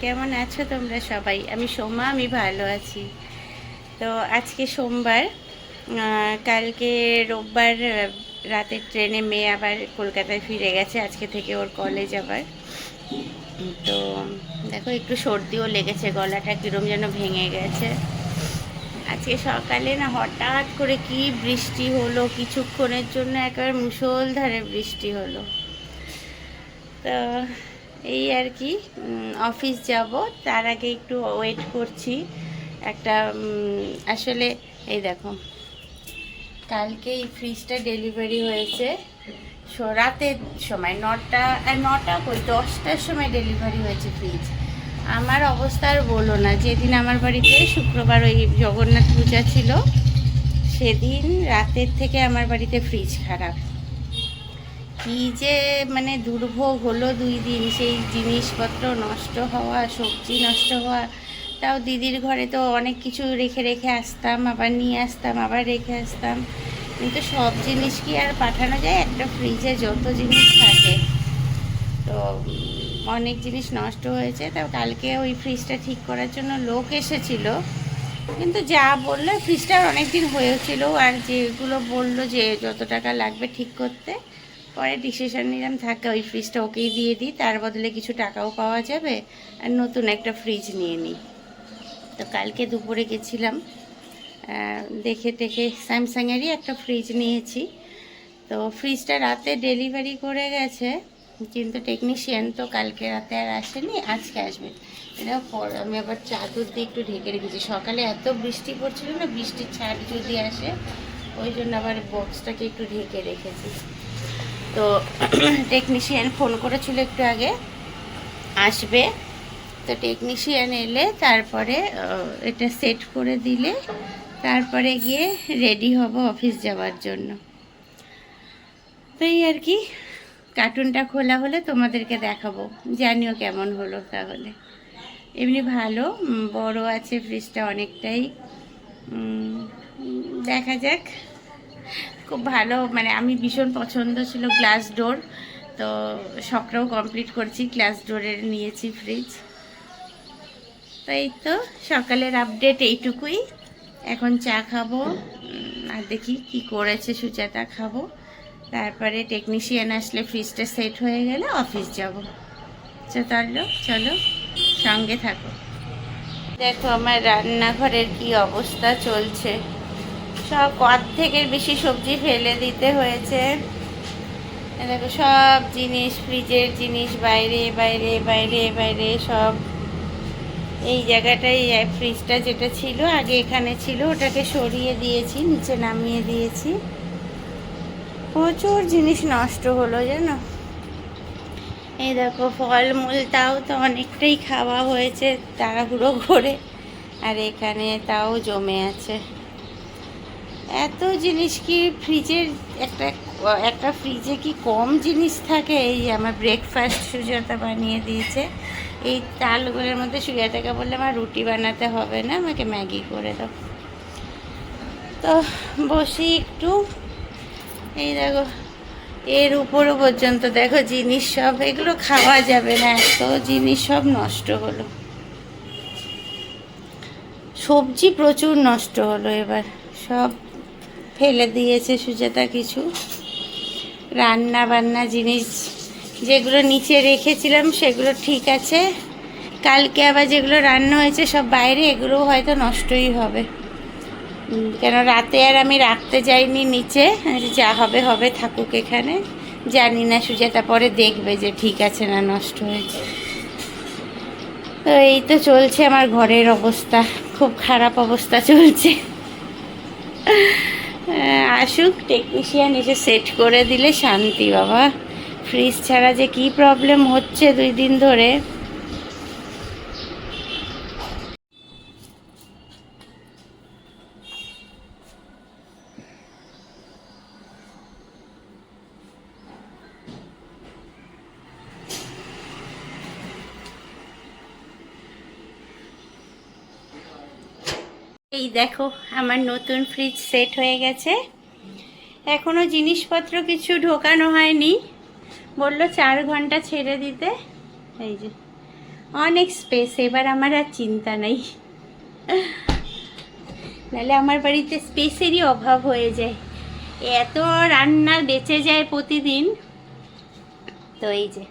কেমন আছো তোমরা সবাই? আমি সোমা, আমি ভালো আছি। তো আজকে সোমবার, কালকে রোববার রাতের ট্রেনে মেয়ে আবার কলকাতায় ফিরে গেছে। আজকে থেকে ওর কলেজ আবার। তো দেখো একটু সর্দিও লেগেছে, গলাটা কীরকম যেন ভেঙে গেছে। আজকে সকালে না হঠাৎ করে কি বৃষ্টি হলো, কিছুক্ষণের জন্য একেবারে মুষলধারে বৃষ্টি হলো। তো এই আর কি, অফিস যাব তার আগে একটু ওয়েট করছি একটা। আসলে এই দেখো, কালকে এই ফ্রিজটা ডেলিভারি হয়েছে রাতের সময় 9টা কই 10টার সময় ডেলিভারি হয়েছে ফ্রিজ। আমার অবস্থা আর বলো না, যেদিন আমার বাড়িতে শুক্রবার ওই জগন্নাথ পূজা ছিল সেদিন রাতের থেকে আমার বাড়িতে ফ্রিজ খারাপ। কি যে মানে দুর্ভোগ হলো 2 দিন, সেই জিনিসপত্র নষ্ট হওয়া, সবজি নষ্ট হওয়া। তাও দিদির ঘরে তো অনেক কিছু রেখে রেখে আসতাম, আবার নিয়ে আসতাম, আবার রেখে আসতাম। কিন্তু সব জিনিস কি আর পাঠানো যায়? একটা ফ্রিজে যত জিনিস থাকে, তো অনেক জিনিস নষ্ট হয়েছে। তাও কালকে ওই ফ্রিজটা ঠিক করার জন্য লোক এসেছিল, কিন্তু যা বললো ফ্রিজটা অনেক দিন হয়েছিল, আর যেগুলো বললো যে যত টাকা লাগবে ঠিক করতে, পরে ডিসিশন নিলাম থাকে ওই ফ্রিজটা ওকেই দিয়ে দিই, তার বদলে কিছু টাকাও পাওয়া যাবে, আর নতুন একটা ফ্রিজ নিয়ে নিই। তো কালকে দুপুরে গেছিলাম, দেখে টেখে স্যামসাংয়েরই একটা ফ্রিজ নিয়েছি। তো ফ্রিজটা রাতে ডেলিভারি করে গেছে, কিন্তু টেকনিশিয়ান তো কালকে রাতে আর আসেনি, আজকে আসবে। এটা আমি আবার চাদর দিয়ে একটু ঢেকে রেখেছি। সকালে এত বৃষ্টি পড়ছিল না, বৃষ্টির ছাট যদি আসে, ওই জন্য আবার বক্সটাকে একটু ঢেকে রেখেছি। তো টেকনিশিয়ান ফোন করেছিল একটু আগে, আসবে। তো টেকনিশিয়ান এলে তারপরে এটা সেট করে দিলে তারপরে গিয়ে রেডি হব অফিস যাওয়ার জন্য। তো এই আর কি, কার্টুনটা খোলা হলে তোমাদেরকে দেখাবো, জানিও কেমন হলো। তাহলে এমনি ভালো বড় আছে ফ্রিজটা অনেকটাই, দেখা যাক। খুব ভালো, মানে আমি ভীষণ পছন্দ ছিল গ্লাস ডোর, তো শখটাও কমপ্লিট করছি, গ্লাস ডোরের নিয়েছি ফ্রিজ। তো এই তো সকালের আপডেট এইটুকুই। এখন চা খাবো, আর দেখি কি করেছে সুজাতা, খাবো। তারপরে টেকনিশিয়ান আসলে ফ্রিজটা সেট হয়ে গেলে অফিস যাব। চলো চলো, সঙ্গে থাকো। দেখো আমার রান্নাঘরের কি অবস্থা চলছে, সব অর্ধেকের বেশি সবজি ফেলে দিতে হয়েছে। দেখো সব জিনিস, ফ্রিজের জিনিস বাইরে বাইরে বাইরে বাইরে সব। এই জায়গাটায় ফ্রিজটা যেটা ছিল আগে এখানে ছিল, ওটাকে সরিয়ে দিয়েছি, নিচে নামিয়ে দিয়েছি। প্রচুর জিনিস নষ্ট হলো জানো। এই দেখো ফলমূল, তাও তো অনেকটাই খাওয়া হয়েছে তাড়াহুড়ো করে, আর এখানে তাও জমে আছে এত জিনিস। কি ফ্রিজের একটা একটা ফ্রিজে কি কম জিনিস থাকে? এই আমার ব্রেকফাস্ট সুজাতা বানিয়ে দিয়েছে, এই চালগুলোর মধ্যে সুজাতাকে বললে আমার রুটি বানাতে হবে না, আমাকে ম্যাগি করে দাও। তো বসি একটু, এই দেখো এর উপরও পর্যন্ত দেখো জিনিস সব, এগুলো খাওয়া যাবে না, এত জিনিস সব নষ্ট হলো। সবজি প্রচুর নষ্ট হলো, এবার সব ফেলে দিয়েছে সুজাতা। কিছু রান্না বান্না জিনিস যেগুলো নিচে রেখেছিলাম সেগুলো ঠিক আছে, কালকে আবার যেগুলো রান্না হয়েছে সব বাইরে, এগুলো হয়তো নষ্টই হবে। কেন রাতে আর আমি রাখতে যাইনি নিচে, যা হবে হবে, থাকুক এখানে। জানি না সুজাতা পরে দেখবে যে ঠিক আছে না নষ্ট হয়েছে। তো এই তো চলছে আমার ঘরের অবস্থা, খুব খারাপ অবস্থা চলছে। আসুক টেকনিশিয়ান, এসে সেট করে দিলে শান্তি বাবা। ফ্রিজ ছাড়া যে কি প্রবলেম হচ্ছে 2 দিন ধরে। এই দেখো আমার নতুন ফ্রিজ সেট হয়ে গেছে, এখনো জিনিসপত্র কিছু ঢোকানো হয়নি, বললো 4 ঘন্টা ছেড়ে দিতে। এই যে অনেক স্পেস, এবার আমার আর চিন্তা নাই। নাহলে আমার বাড়িতে স্পেসেরই অভাব হয়ে যায়, এত রান্না বেঁচে যায় প্রতিদিন। তো এই যে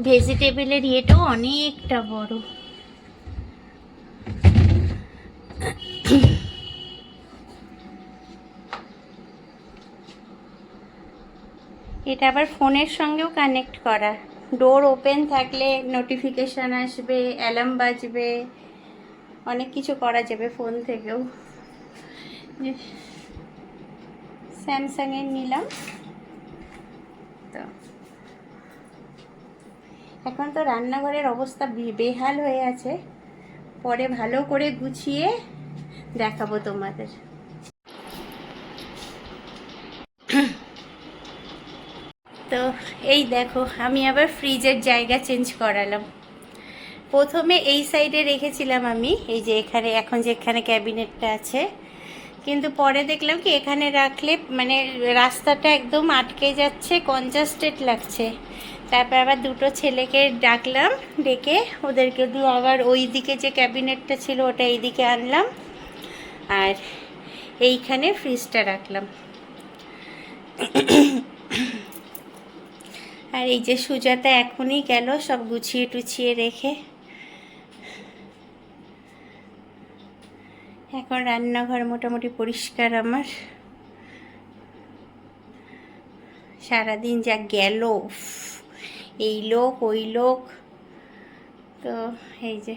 ভেজিটেবলের ইয়েটাও অনেকটা বড়। এটা আবার ফোনের সঙ্গেও কানেক্ট করা, ডোর ওপেন থাকলে নোটিফিকেশান আসবে, অ্যালার্ম বাজবে, অনেক কিছু করা যাবে ফোন থেকেও। স্যামসাংয়ের নিলাম। তো এখন তো রান্নাঘরের অবস্থা বেহাল হয়ে আছে, পরে ভালো করে গুছিয়ে দেখাবো তোমাদের। তো এই দেখো, আমি আবার ফ্রিজের জায়গা চেঞ্জ করালাম। প্রথমে এই সাইডে রেখেছিলাম আমি, এই যে এখানে এখন যেখানে ক্যাবিনেটটা আছে, কিন্তু পরে দেখলাম কি এখানে রাখলে মানে রাস্তাটা একদম আটকে যাচ্ছে, কনজাস্টেড লাগছে। তারপর আবার দুটো ছেলেকে ডাকলাম, ডেকে ওদেরকে দিয়ে আবার ওই দিকে যে ক্যাবিনেটটা ছিল ওটা এইদিকে আনলাম, আর এইখানে ফ্রিজটা রাখলাম। আর এই যে সুজাতা এখনই গেল সব গুছিয়ে টুছিয়ে রেখে। এখন রান্নাঘর মোটামুটি পরিষ্কার আমার। সারাদিন যা গেল, এই লোক ওই লোক। তো এই যে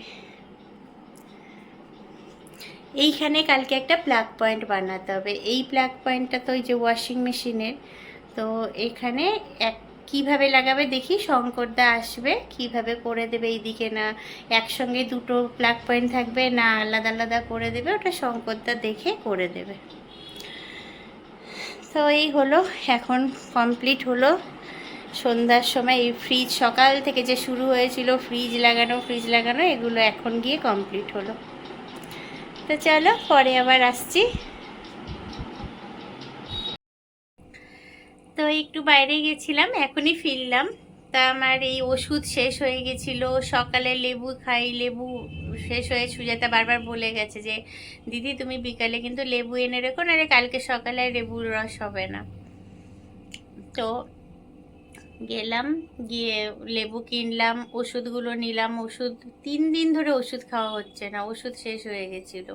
এইখানে কালকে একটা প্লাগ পয়েন্ট বানাতে হবে। এই প্লাগ পয়েন্টটা তো ওই যে ওয়াশিং মেশিনের, তো এখানে কিভাবে লাগাবে দেখি, শঙ্করদা আসবে কিভাবে করে দেবে এইদিকে, না একসঙ্গে দুটো প্লাগ পয়েন্ট থাকবে না আলাদা আলাদা করে দেবে, ওটা শঙ্করদা দেখে করে দেবে। তো এই হলো, এখন কমপ্লিট হলো। সন্ধ্যার সময় এই ফ্রিজ সকাল থেকে যে শুরু হয়েছিল ফ্রিজ লাগানো এগুলো এখন গিয়ে কমপ্লিট হলো। তো চলো পরে আবার আসছি। তো একটু বাইরে গেছিলাম, এখনই ফিরলাম। তা আমার এই ওষুধ শেষ হয়ে গেছিল, সকালে লেবু খাই, লেবু শেষ হয়ে সুজাতা বারবার বলে গেছে যে দিদি তুমি বিকালে কিন্তু লেবু এনে রেখো, নাহলে কালকে সকালে লেবুর রস হবে না। তো গেলাম, গিয়ে লেবু কিনলাম, ওষুধগুলো নিলাম। ওষুধ 3 দিন ধরে ওষুধ খাওয়া হচ্ছে না, ওষুধ শেষ হয়ে গেছিলো।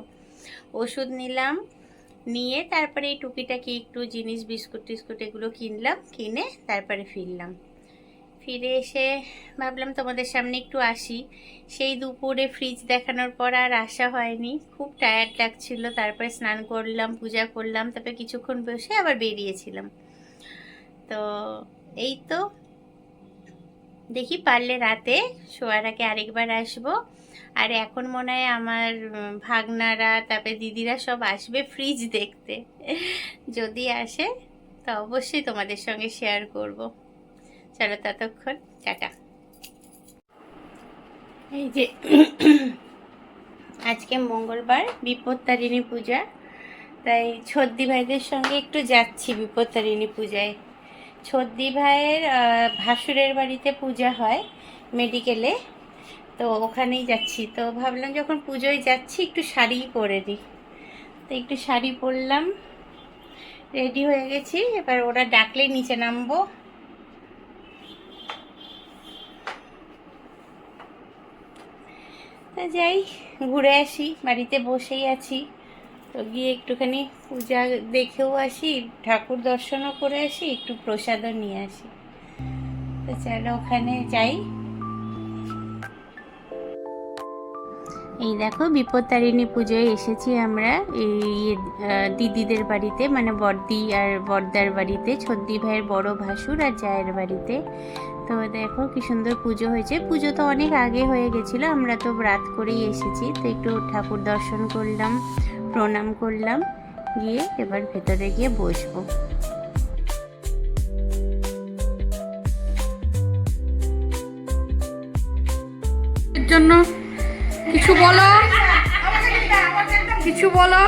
ওষুধ নিলাম, নিয়ে তারপরে এই টুকিটাকি একটু জিনিস বিস্কুট টিস্কুট এগুলো কিনলাম, কিনে তারপরে ফিরলাম। ফিরে এসে ভাবলাম তোমাদের সামনে একটু আসি। সেই দুপুরে ফ্রিজ দেখানোর পর আর আসা হয়নি, খুব টায়ার্ড লাগছিল। তারপরে স্নান করলাম, পূজা করলাম, তারপরে কিছুক্ষণ বসে আবার বেরিয়েছিলাম। তো এই তো দেখি পারলে রাতে শোয়ার আগে আরেকবার আসবো। আর এখন মনে হয় আমার ভাগনারা তারপরে দিদিরা সব আসবে ফ্রিজ দেখতে। যদি আসে তো অবশ্যই তোমাদের সঙ্গে শেয়ার করব। চলো ততক্ষণ টাটা। এই যে আজকে মঙ্গলবার, বিপত্তারিণী পূজা, তাই ছদ্দি ভাইদের সঙ্গে একটু যাচ্ছি বিপত্তারিণী পূজায়। ছদ্দি ভাইয়ের ভাসুরের বাড়িতে পূজা হয় মেডিকেলে, তো ওখানেই যাচ্ছি। তো ভাবলাম যখন পুজোয় যাচ্ছি একটু শাড়ি পরে নিই, তো একটু শাড়ি পরলাম, রেডি হয়ে গেছি। এবার ওরা ডাকলেই নিচে নামবো। তা যাই, ঘুরে আসি, বাড়িতে বসেই আছি, তো গিয়ে একটুখানি পূজা দেখেও আসি, ঠাকুর দর্শনও করে আসি, একটু প্রসাদও নিয়ে আসি। তো চলো ওখানে যাই। এই দেখো বিপত্তারিণী পুজোয় এসেছি আমরা এই দিদিদের বাড়িতে, মানে বড়দি আর বড়দার বাড়িতে, ছদ্দি ভাইয়ের বড় ভাসুর আর জায়ের বাড়িতে। তো দেখো কি সুন্দর পুজো হয়েছে। পুজো তো অনেক আগে হয়ে গেছিলো, আমরা তো রাত করেই এসেছি। তো একটু ঠাকুর দর্শন করলাম, প্রণাম করলাম, গিয়ে এবার ভেতরে গিয়ে বসবো। জন্য কিছু বলো, কিছু বলো।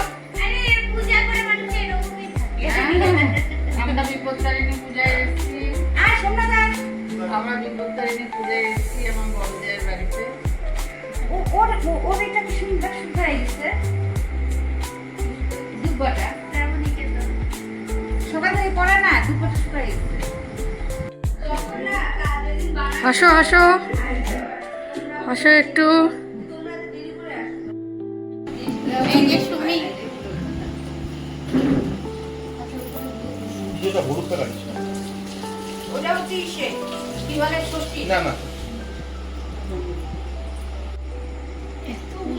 আমরা বিপত্তারিণী পূজায় এসেছি। আমরা বিপত্তারিণী পূজায় এসেছি আমার বড়দের বাড়িতে। হাসো হাসো হাসো একটু। এই যে সুমি, এটা হলুদ কালার ওটা হচ্ছে ইসে কি বলে ষষ্ঠী। না না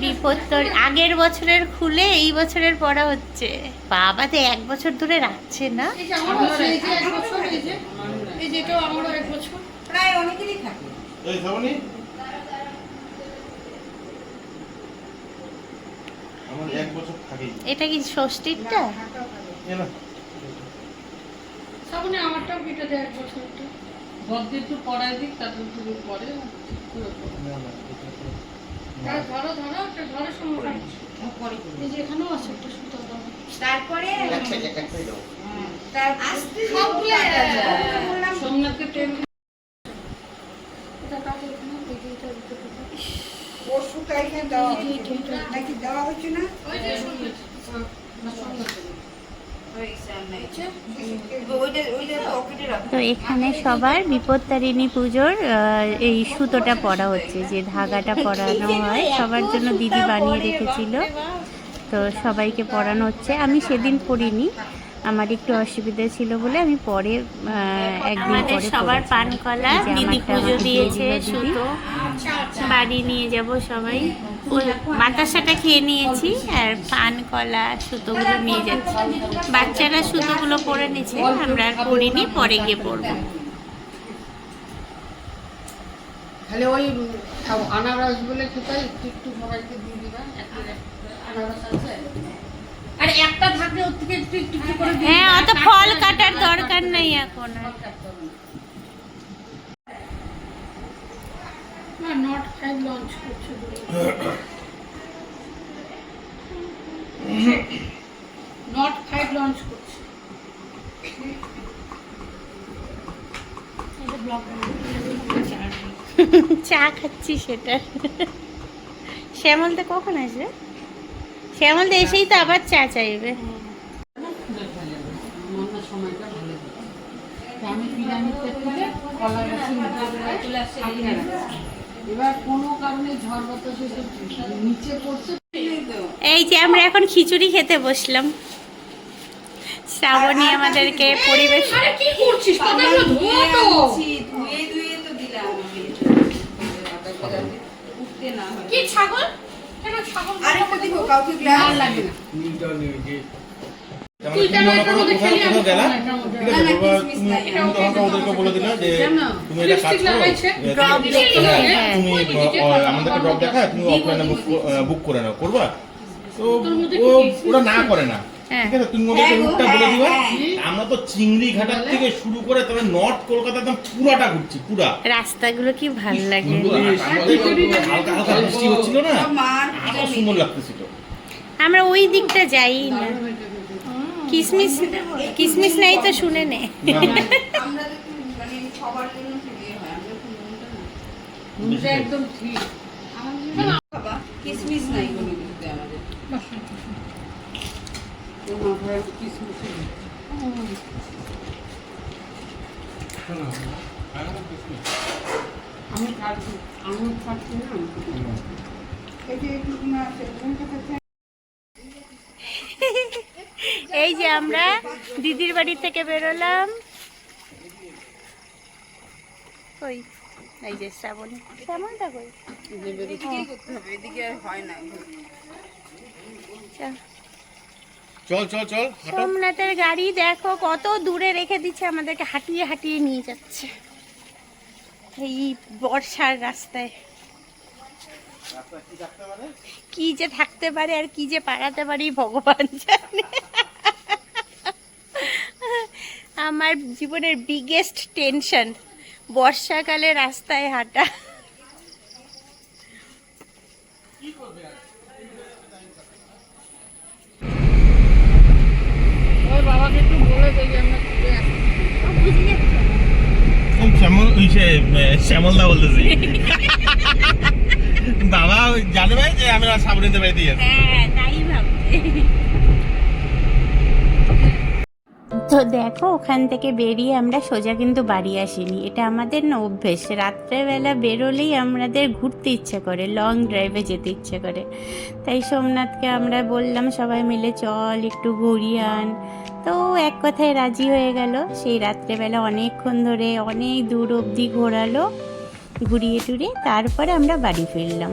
বিপত্তর আগের বছরের খুলে এই বছরের পড়া হচ্ছে। বাবা তো 1 বছর ধরে রাখছে না। এই যে আমারও আছে, এই যে 1 বছর, এই যে এটাও আমারও 1 বছর। প্রায় অনেকেরই থাকে। এই শ্রাবণী আমার 1 বছর থাকেই। এটা কি ষষ্ঠীরটা? এ না সামনে আমারটাও কেটে দেয় 1 বছরটা। বদ্দি একটু পড়াই দিক, তারপর তুমি পরে ঠিক করে পড়ো। না না এটা তো ধরো ধরো একটা ধরো সময়। এই যে এখানেও আছে একটা সুতো দাও। তারপরে একটাই দাও। সবগুলো সোমনাথকে টেন এটা কাটে এখানে দেখি এটা দিতে পারো। ওই যে সোমনাথ। না সোমনাথ। তো এখানে সবার বিপত্তারিণী পুজোর এই সুতোটা পরা হচ্ছে, যে ধাগাটা পরানো হয় সবার জন্য দিদি বানিয়ে রেখেছিল। তো সবাইকে পরানো হচ্ছে। আমি সেদিন পড়িনি, আমার একটু অসুবিধা ছিল বলে আমি পরে একদিন পরে সবার পান কলা দিদি পুজো দিয়েছে, সুতো বাড়ি নিয়ে যাব সবাই। বাতাসাটা খেয়ে নিয়েছি আর পান কলা সুতোগুলো নিয়ে যাচ্ছি। বাচ্চারা সুতোগুলো পরে নিয়েছে, আমরা আর পরিনি, পরে গিয়ে পরবো। খালি ওই আনারস বলে খেতে একটু একটু সবাইকে দিয়ে দিবা। একটা আনারস আছে আর একটা থাকলে ওর থেকে একটু একটু করে দিয়ে। হ্যাঁ, অত ফল কাটার দরকার নেই এখন। না নট 5 লঞ্চ করছে। নট 5 লঞ্চ করছে। এটা ব্লগ চা খাচ্ছি সেটা। শ্যামল তো কখন আসবে? শ্যামল তো এসেই তো আবার চা চাইবে। সময়টা ভালো যাবে। আমি পিরামিডটা তুলে কলা গাছে এবার কোনো কারণে ঝড় বাতাস এসে নিচে পড়ছে। এই যে আমরা এখন খিচুড়ি খেতে বসলাম। শ্রাবণী আমাদেরকে পরিবেশ। আরে কি করছিস? পাতাগুলো ধুয়ে তো। কি ছাগল? কেন ছাগল? আরেকটা দিব কাউকে গ্লাস লাগে না। তুই তো এটার মধ্যে খেলি আমি গেলাম। ঠিক আছে বাবা, তুমি তখন ওদেরকে বলে দিলা যে তুমি এটা কাজ করো, ড্রপ দেখে তুমি আমাদেরকে ড্রপ দেখা, তুমি অফলাইনে বুক করে নাও, করবা? তো ওরা না করে না। ঠিক আছে, তুমি ওদেরকে রুটটা বলে দিবা। আমরা তো চিংড়ি ঘাটার থেকে শুরু করে তবে নর্থ কলকাতা একদম পুরাটা ঘুরছি, পুরা রাস্তাগুলো কি ভাল লাগে। হালকা হালকা বৃষ্টি হচ্ছিল না, আরো সুন্দর লাগতেছিল। আমরা ওই দিকটা যাই না। কিসমিস কিসমিস নাই তো শুনে নে। একদম ঠিক। কিসমিস নাই কোনো কিছুতে আমাদের। আমি খাচ্ছি, আমি খাচ্ছি না। এই যে আমরা দিদির বাড়ি থেকে বেরোলাম। কই এই যে শ্রাবণী, শ্যামলটা কই? এদিকে আর হয় না। চল চল চল। সোমনাথের গাড়ি দেখো কত দূরে রেখে দিচ্ছে, আমাদেরকে হাঁটিয়ে হাঁটিয়ে নিয়ে যাচ্ছে এই বর্ষার রাস্তায়। কি যে থাকতে পারে আর কি যে পারাতে পারি ভগবান জানে। আমার জীবনের বিগেস্ট টেনশন বর্ষাকালে রাস্তায় হাঁটা। ওই বাবা বাবাকে একটু বলে দেখি আমরা ঘুরে আসি। শ্যামলদা বলতেছি বাবা জানে ভাই যে আমি সাবরিনদের বাড়িতে গেছি। হ্যাঁ তাই ভাবছে। তো দেখো ওখান থেকে বেরিয়ে আমরা সোজা কিন্তু বাড়ি আসিনি, এটা আমাদের না অভ্যেস, রাত্রেবেলা বেরোলেই আমাদের ঘুরতে ইচ্ছে করে, লং ড্রাইভে যেতে ইচ্ছে করে। তাই সোমনাথকে আমরা বললাম সবাই মিলে চল একটু ঘুরিয়ে আন, তো ও এক কথায় রাজি হয়ে গেল। সেই রাত্রেবেলা অনেকক্ষণ ধরে অনেক দূর অবধি ঘোরালো, ঘুরিয়ে টুরিয়ে তারপরে আমরা বাড়ি ফিরলাম।